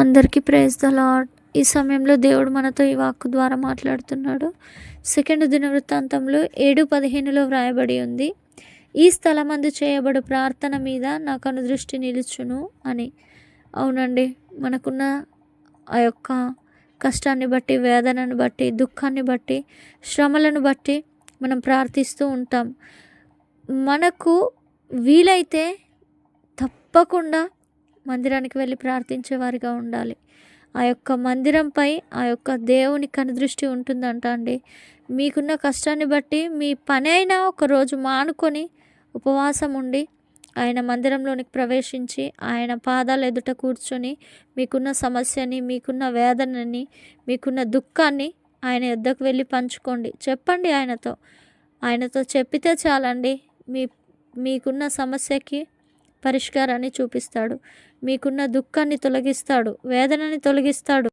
అందరికీ praise the lord. ఈ సమయంలో దేవుడు మనతో ఈ వాక్కు ద్వారా మాట్లాడుతున్నాడు. 2 దినవృత్తాంతంలో 7:15 వ్రాయబడి ఉంది, ఈ స్థలమందు చేయబడు ప్రార్థన మీద నా కనుదృష్టి నిలుచును అని. అవునండి, మనకున్న ఆ యొక్క కష్టాన్ని బట్టి, వేదనను బట్టి, దుఃఖాన్ని బట్టి, శ్రమలను బట్టి మనం ప్రార్థిస్తూ ఉంటాం. మనకు వీలైతే తప్పకుండా మందిరానికి వెళ్ళి ప్రార్థించేవారిగా ఉండాలి. ఆ యొక్క మందిరంపై ఆ యొక్క దేవుని కనుదృష్టి ఉంటుందంట అండి. మీకున్న కష్టాన్ని బట్టి మీ పని అయినా ఒకరోజు మానుకొని ఉపవాసం ఉండి ఆయన మందిరంలోనికి ప్రవేశించి ఆయన పాదాల ఎదుట కూర్చొని మీకున్న సమస్యని, మీకున్న వేదనని, మీకున్న దుఃఖాన్ని ఆయన యొద్దకు వెళ్ళి పంచుకోండి. చెప్పండి ఆయనతో చెప్పితే చాలండి. మీకున్న సమస్యకి పరిష్కారాన్ని చూపిస్తాడు. మీకున్న దుఃఖాన్ని తొలగిస్తాడు, వేదనని తొలగిస్తాడు.